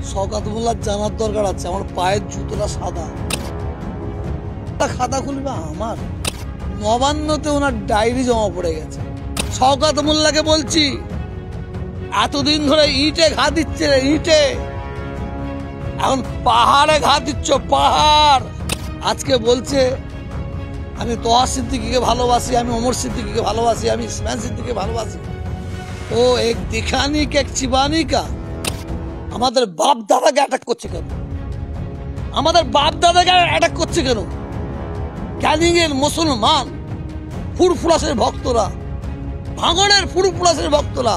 শওকত মোল্লার জানার দরকার আছে আমার পায়ের জুতোটা সাদা। খাতা খুলবে আমার নবান্নতে ওনার ডায়েরি জমা পড়ে গেছে। শওকত মোল্লাকে বলছি এতদিন ধরে ইটে ঘা দিচ্ছে, ইটে এখন পাহাড়ে ঘা দিচ্ছ, পাহাড়। আজকে বলছে আমি তোহা সিদ্দিকীকে ভালোবাসি, আমি ওমর সিদ্দিকীকে ভালোবাসি, আমি ইসমাইল সিদ্দিকীকে ভালোবাসি। ও এক দিখানি কে এক চিবানি কা। আমাদের বাপ দাদাকে অ্যাটাক করছে কেন? আমাদের বাপ দাদাকে অ্যাটাক করছে কেন? ক্যানিং এর মুসলমান ফুরফুরাসের ভক্তরা, ভাঙড়ের ফুরফুরাসের ভক্তরা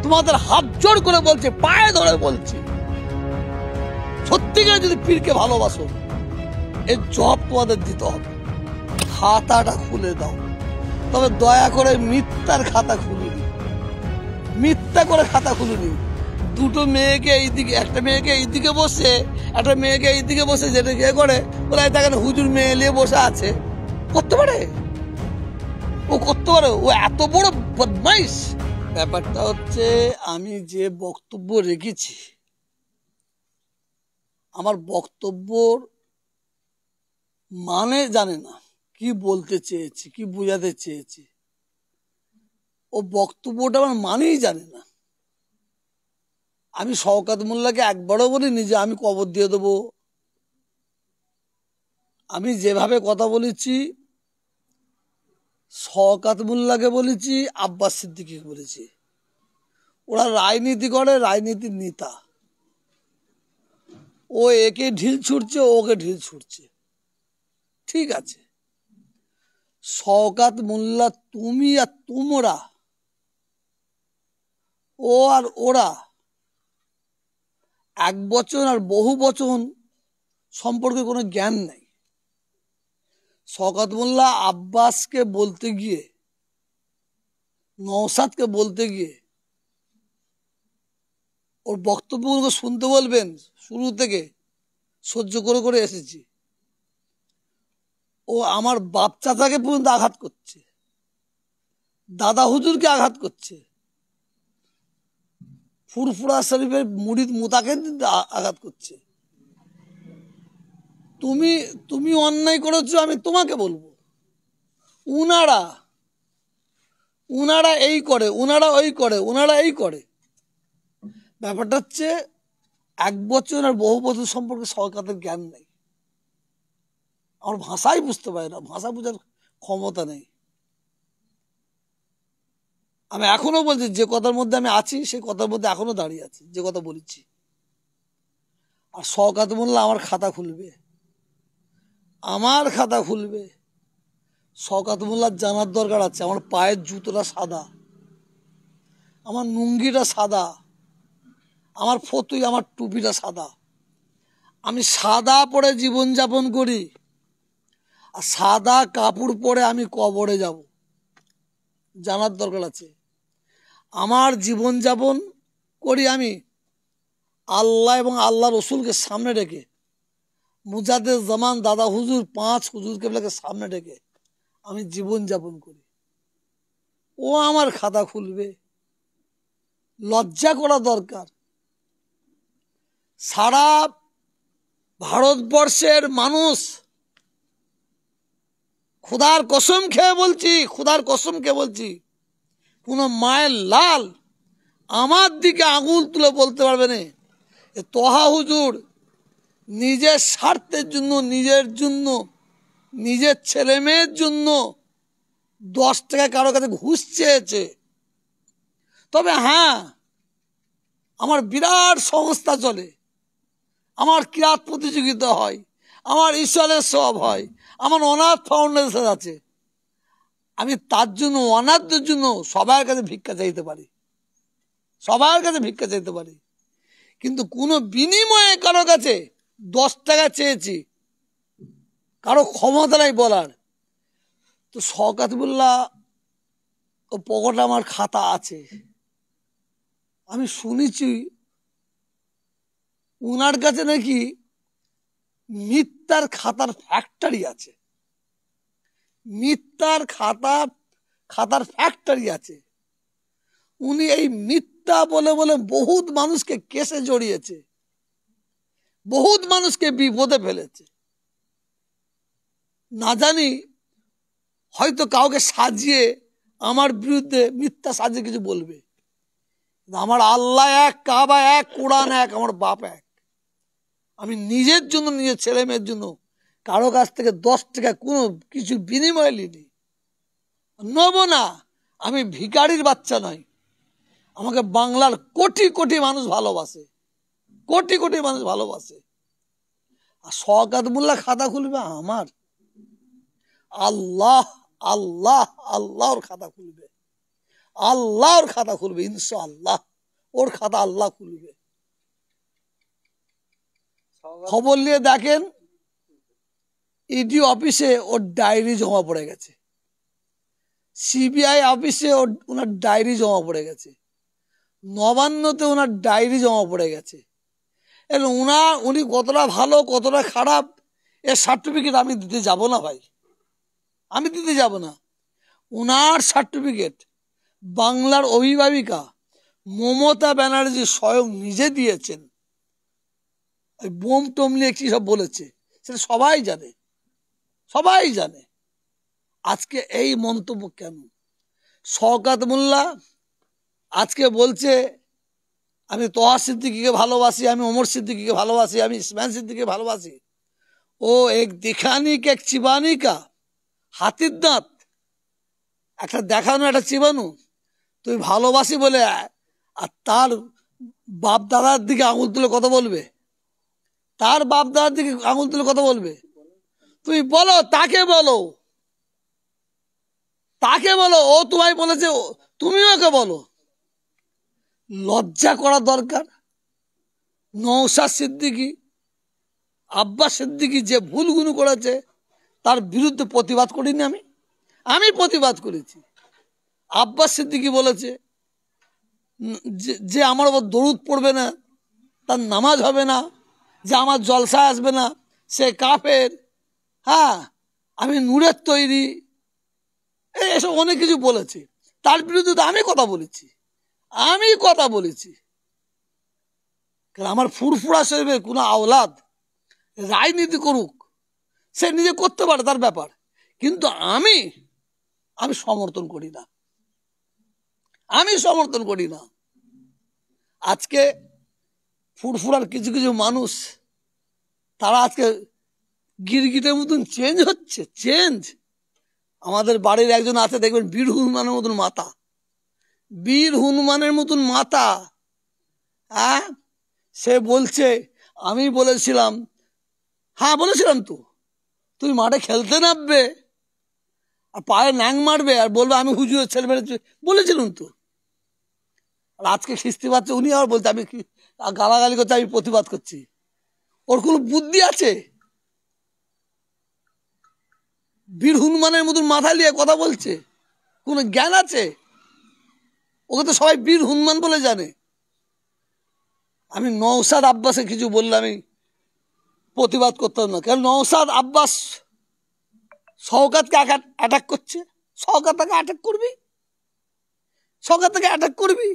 তোমাদের হাত জোড় করে বলছে, পায়ে ধরে বলছে, সত্যিকার যদি পীরকে ভালোবাসো এর জবাব তোমাদের দিতে হবে। খাতাটা খুলে দাও, তবে দয়া করে মিথ্যার খাতা খুলুনি, মিথ্যা করে খাতা খুলুনি। দুটো মেয়েকে এইদিকে, একটা মেয়েকে এইদিকে বসে, একটা মেয়েকে এইদিকে বসে, যেটা ইয়ে করে বলে দেখেন হুজুর মেয়ে নিয়ে বসে আছে। করতে পারে, ও করতে পারে, ও এত বড় বদমাইশ। ব্যাপারটা হচ্ছে আমি যে বক্তব্য রেখেছি, আমার বক্তব্যর মানে জানে না, কি বলতে চেয়েছি, কি বোঝাতে চেয়েছি। ও বক্তব্যটা আমার মানেই জানে না। আমি শওকত মোল্লাকে একবারও বলিনি যে আমি কবর দিয়ে দেবো। আমি যেভাবে কথা বলেছি শওকত মোল্লাকে বলেছি, আব্বাস সিদ্দিকীকে বলেছি। ওরা রাজনীতি করে, রাজনীতির নেতা। ও একে ঢিল ছুটছে, ওকে ঢিল ছুটছে, ঠিক আছে। শওকত মোল্লা তুমি আর তোমরা, ও আর ওরা এক বচন আর বহু বচন সম্পর্কে কোনো জ্ঞান নেই। শওকত মোল্লা আব্বাসকে বলতে গিয়ে, নওশাদকে বলতে গিয়ে ওর বক্তব্যগুলোকে শুনতে বলবেন, শুরু থেকে সহ্য করে করে এসেছি। ও আমার বাপ চাচাকে পর্যন্ত আঘাত করছে, দাদা হুজুরকে আঘাত করছে, ফুরফুরা শরীফের মুরিদ মুতাকে আঘাত করছে। তুমি তুমি অন্যায় করেছো, আমি তোমাকে বলবো। উনারা উনারা এই করে, উনারা ওই করে, উনারা এই করে। ব্যাপারটা হচ্ছে এক বছর আর বহু বছর সম্পর্কে সরকারের জ্ঞান নেই। আমার ভাষাই বুঝতে পারে না, ভাষা বোঝার ক্ষমতা নেই। আমি এখনো বলছি, যে কথার মধ্যে আমি আছি সেই কথার মধ্যে এখনো দাঁড়িয়ে আছি, যে কথা বলেছি। আর শওকত মোল্লা আমার খাতা খুলবে, আমার খাতা খুলবে। শওকত মোল্লার জানার দরকার আছে আমার পায়ের জুতোটা সাদা, আমার লুঙ্গিটা সাদা, আমার ফতুই, আমার টুপিটা সাদা। আমি সাদা পরে জীবনযাপন করি, আর সাদা কাপড় পরে আমি কবরে যাব, জানার দরকার আছে। আমার জীবনযাপন করি আমি আল্লাহ এবং আল্লাহ রসুলকে সামনে রেখে, মুজাদ্দেদ জামান দাদা হুজুর, 5 হুজুর কেবলাকে সামনে রেখে আমি জীবনযাপন করি। ও আমার খাতা খুলবে, লজ্জা করা দরকার। সারা ভারতবর্ষের মানুষ, খোদার কসম খেয়ে বলছি, খোদার কসম খেয়ে বলছি, কোন মায়ের লাল আমার দিকে আঙুল তুলে বলতে পারবে না তোহা হুজুর নিজের স্বার্থের জন্য, নিজের জন্য, নিজের ছেলে মেয়ের জন্য 10 টাকা কারো কাছে ঘুষ চেয়েছে। তবে হ্যাঁ, আমার বিরাট সংস্থা চলে, আমার কিরাত প্রতিযোগিতা হয়, আমার ঈশ্বরের সব হয়, আমার অনাথ ফাউন্ডেশন আছে। আমি তার জন্য, অনাথদের জন্য সবার কাছে ভিক্ষা চাইতে পারি, সবার কাছে ভিক্ষা চাইতে পারি। কিন্তু কোনো বিনিময়ে কারো কাছে 10 টাকা চেয়েছি, কারো ক্ষমতা নাই বলার। তো শওকত মোল্লা ও পকেটে আমার খাতা আছে। আমি শুনেছি উনার কাছে নাকি মিথ্যার খাতার ফ্যাক্টরি আছে, মিথ্যার খাতার ফ্যাক্টরি আছে। উনি এই মিথ্যা বলে বলে বহুত মানুষকে কেসে জড়িয়েছে। বহুত মানুষকে বিপদে ফেলেছে। না জানি হয়তো কাউকে সাজিয়ে আমার বিরুদ্ধে মিথ্যা সাজিয়ে কিছু বলবে। আমার আল্লাহ এক, কাবা এক, কোরআন এক, আমার বাপ এক। আমি নিজের জন্য, নিজের ছেলে মেয়ের জন্য কারো কাছ থেকে 10 টাকা কোনো কিছু বিনিময় নিনি, নেব না। আমি ভিখারির বাচ্চা নই। আমাকে বাংলার কোটি কোটি মানুষ ভালোবাসে, কোটি কোটি মানুষ ভালোবাসে। আর শওকত মোল্লা খাতা খুলবে আমার? আল্লাহ আল্লাহ আল্লাহর খাতা খুলবে, আল্লাহর খাতা খুলবে ইনশাআল্লাহ। ওর খাতা আল্লাহ খুলবে। খবর নিয়ে দেখেন ইডি অফিসে ওর ডায়েরি জমা পড়ে গেছে, সিবিআই অফিসে ওনার ডায়েরি জমা পড়ে গেছে, নবান্নতে ওনার ডায়েরি জমা পড়ে গেছে। উনি কতটা ভালো কতটা খারাপ এর সার্টিফিকেট আমি দিতে যাব না ভাই, আমি দিতে যাব না। ওনার সার্টিফিকেট বাংলার অভিভাবিকা মমতা ব্যানার্জি স্বয়ং নিজে দিয়েছেন। বোম টোম নিয়ে কি সব বলেছে সেটা সবাই জানে, সবাই জানে। আজকে এই মন্তব্য কেন? শওকত মোল্লা আজকে বলছে আমি তোহা সিদ্দিকীকে ভালোবাসি, আমি ওমর সিদ্দিকীকে ভালোবাসি, আমি ইসমাইল সিদ্দিকীকে ভালোবাসি। ও এক দিখানি কে এক চিবানি কা, হাতির দাঁত একটা দেখানো একটা চিবানো। তুই ভালোবাসি বলে আর তার বাপ দাদার দিকে আঙুল তুলে কথা বলবে, তার বাপ দাদার দিকে আঙুল তুলে কথা বলবে? তুমি বলো, তাকে বলো, তাকে বলো। ও তোমায় বলেছে, তুমিও ওকে বলো। লজ্জা করা দরকার। নওশাদ সিদ্দিকী, আব্বাস সিদ্দিকী যে ভুলগুলো করেছে তার বিরুদ্ধে প্রতিবাদ করিনি আমি প্রতিবাদ করেছি। আব্বাস সিদ্দিকী বলেছে যে আমার ওপর দরুদ পড়বে না তার নামাজ হবে না, যে আমার জলসা আসবে না সে কাফের। হ্যাঁ, আমি নূরের তৈরি, এসব অনেক কিছু বলেছে। তার বিরুদ্ধে তো আমি কথা বলেছি, আমি কথা বলেছি। আমার ফুরফুরা শরীফের কোনো আওলাদ রাজনীতি করুক, সে নিজে করতে পারে, তার ব্যাপার। কিন্তু আমি সমর্থন করি না, আমি সমর্থন করি না। আজকে ফুরফুরার কিছু কিছু মানুষ তারা আজকে গিরগিটের মতন চেঞ্জ হচ্ছে, চেঞ্জ। আমাদের বাড়ির একজন আছে, দেখবেন বীর হনুমানের মতন মাথা, বীর হনুমানের মতন মাথা। হ্যাঁ, সে বলছে আমি বলেছিলাম, হ্যাঁ বলেছিলাম তো, তুই মাঠে খেলতে নামবে আর পায়ে ন্যাং মারবে আর বলবে আমি হুজুরের ছেলে মেরেছি, বলেছিলাম তো। আর আজকে খিস্তি পাচ্ছে, উনি আবার বলছে আমি গালাগালি করছি, আমি প্রতিবাদ করছি। ওর কোনো বুদ্ধি আছে? বীর হনুমানের মতন মাথা নিয়ে কথা বলছে, কোনো জ্ঞান আছে? ওকে তো সবাই বীর হনুমান বলে জানে। আমি নওশাদ আব্বাসে কিছু বললে আমি প্রতিবাদ করতাম না, কারণ নওশাদ আব্বাস শওকতকে অ্যাটাক করছে। শওকত তাকে অ্যাটাক করবি, শওকত তাকে অ্যাটাক করবি,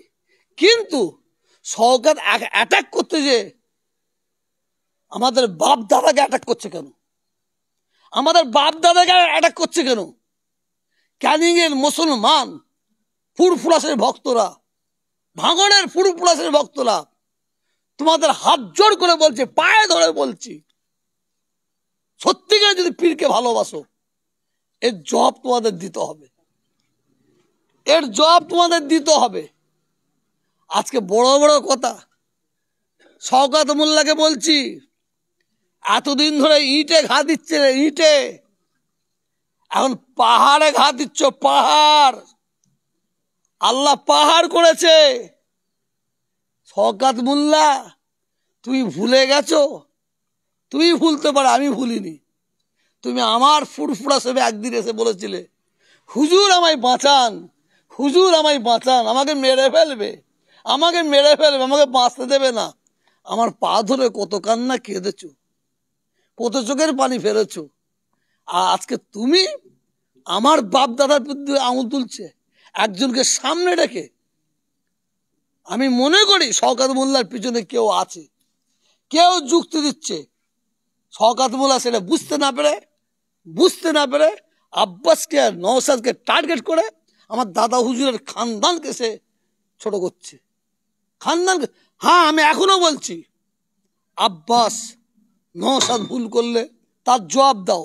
কিন্তু শওকত অ্যাটাক করতে যে আমাদের বাপ দাদাকে অ্যাটাক করছে কেন? আমাদের বাপ দাদাকে অ্যাটাক করছে কেন? ক্যানিং এর মুসলমান ফুরফুরাসের ভক্তরা, ভাঙড়ের ফুরফুরাসের ভক্তরা তোমাদের হাত জোড় করে বলছে, পায়ে ধরে বলছি, সত্যিকার যদি পীরকে ভালোবাসো এর জবাব তোমাদের দিতে হবে, এর জবাব তোমাদের দিতে হবে। আজকে বড় বড় কথা। শওকত মোল্লাকে বলছি, এতদিন ধরে ইটে ঘা দিচ্ছে, ইটে, এখন পাহাড়ে ঘা দিচ্ছ, পাহাড়। আল্লাহ পাহাড় করেছে। শওকত মোল্লা তুমি ভুলে গেছো? তুই ভুলতে পারো, আমি ভুলিনি। তুমি আমার ফুরফুরা সবে একদিন এসে বলেছিলে হুজুর আমায় বাঁচান, হুজুর আমায় বাঁচান, আমাকে মেরে ফেলবে, আমাকে মেরে ফেলবে, আমাকে বাঁচতে দেবে না। আমার পা ধরে কত কান্না কেঁদেছো, কত চোখের পানি ফেলেছো। আর আজকে তুমি আমার বাপ দাদার বিরুদ্ধে আঙুল তুলছে একজনকে সামনে রেখে। আমি মনে করি শওকত মোল্লার পিছনে কেউ আছে, কেউ যুক্তি দিচ্ছে, শওকত মোল্লা সেটা বুঝতে না পেরে আব্বাসকে আর নওশাদকে টার্গেট করে আমার দাদা হুজুরের খানদানকে সে ছোট করছে। খানদানকে, হ্যাঁ আমি এখনো বলছি, আব্বাস নওশাদ ভুল করলে তার জবাব দাও।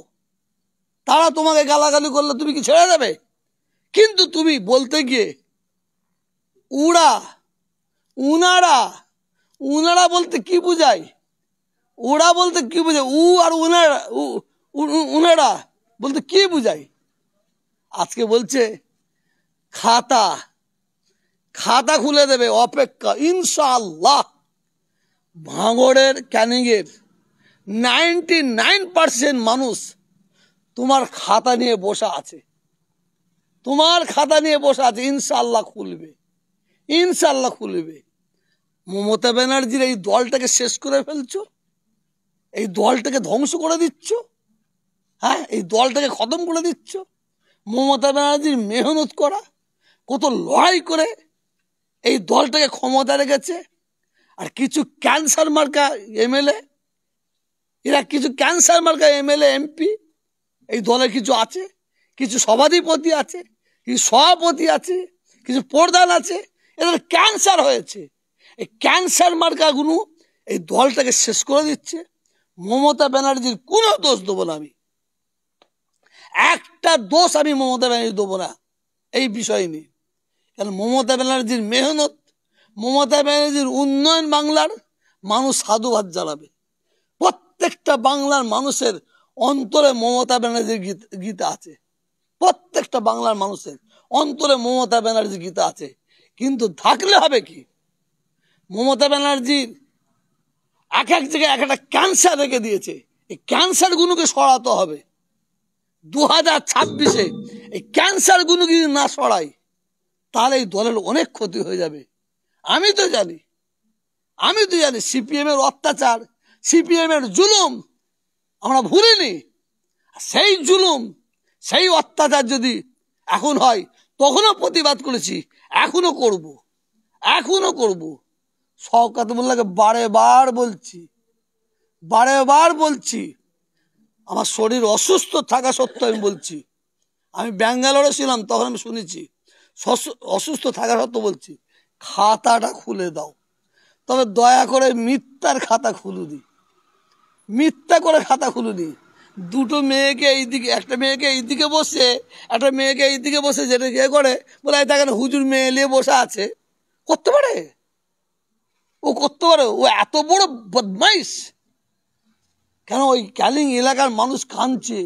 তারা তোমাকে গালাগালি করলে তুমি কি ছেড়ে দেবে? কিন্তু তুমি বলতে গিয়ে উনারা বলতে কি বুঝায়? ওরা বলতে কি বুঝায়? আর উনারা বলতে কি বুঝায়? আজকে বলছে খাতা খুলে দেবে, অপেক্ষা ইনশাআল্লাহ। ভাঙড়ের ক্যানিংয়ের 99% মানুষ তোমার খাতা নিয়ে বসে আছে, ইনশাআল্লাহ খুলবে। মমতা ব্যানার্জির এই দলটাকে শেষ করে ফেলছো, এই দলটাকে ধ্বংস করে দিচ্ছ, হ্যাঁ এই দলটাকে খতম করে দিচ্ছ। মমতা ব্যানার্জির মেহনত করা, কত লড়াই করে এই দলটাকে ক্ষমতা রেখেছে। আর কিছু ক্যান্সার মার্কা এমএলএ এমপি এই দলে কিছু আছে, কিছু সভাধিপতি আছে, কিছু সভাপতি আছে, কিছু প্রধান আছে, এদের ক্যান্সার হয়েছে। এই ক্যান্সার মার্কাগুলো এই দলটাকে শেষ করে দিচ্ছে। মমতা ব্যানার্জির কোনো দোষ দেবো না, আমি একটা দোষ আমি মমতা ব্যানার্জি দেবো না এই বিষয় নিয়ে। কারণ মমতা ব্যানার্জির মেহনত, মমতা ব্যানার্জির উন্নয়ন, বাংলার মানুষ সাধুবাদ জানাবে। প্রত্যেকটা বাংলার মানুষের অন্তরে মমতা ব্যানার্জির গীতা আছে, প্রত্যেকটা বাংলার মানুষের অন্তরে মমতা ব্যানার্জির গীতা আছে। কিন্তু থাকলে হবে কি, মমতা ব্যানার্জির এক জায়গায় একটা ক্যান্সার রেখে দিয়েছে, এই ক্যান্সারগুলোকে সরাতে হবে। 2026-এ এই ক্যান্সারগুলো যদি না সরাই তাহলে এই দলের অনেক ক্ষতি হয়ে যাবে। আমি তো জানি সিপিএম এর অত্যাচার, সিপিএম এর জুলুম আমরা ভুলিনি। সেই জুলুম, সেই অত্যাচার যদি এখন হয়, তখনও প্রতিবাদ করেছি, এখনো করব। শওকত মোল্লাকে বারে বার বলছি, আমার শরীর অসুস্থ থাকা সত্ত্বেও আমি বলছি, আমি ব্যাঙ্গালোরে ছিলাম তখন আমি শুনেছি, অসুস্থ থাকা সত্ত্বেও বলছি, খাতাটা খুলে দাও। তবে দয়া করে মিথ্যার খাতা খুলুনি, দুটো মেয়েকে এইদিকে, একটা মেয়েকে এইদিকে বসে, একটা মেয়েকে এইদিকে বসে, যেটা ইয়ে করে বলে দেখেন হুজুর মেয়ে নিয়ে বসে আছে, করতে পারে, ও এত বড় বদমাইশ। কেন ওই ক্যানিং এলাকার মানুষ কাঁদছে,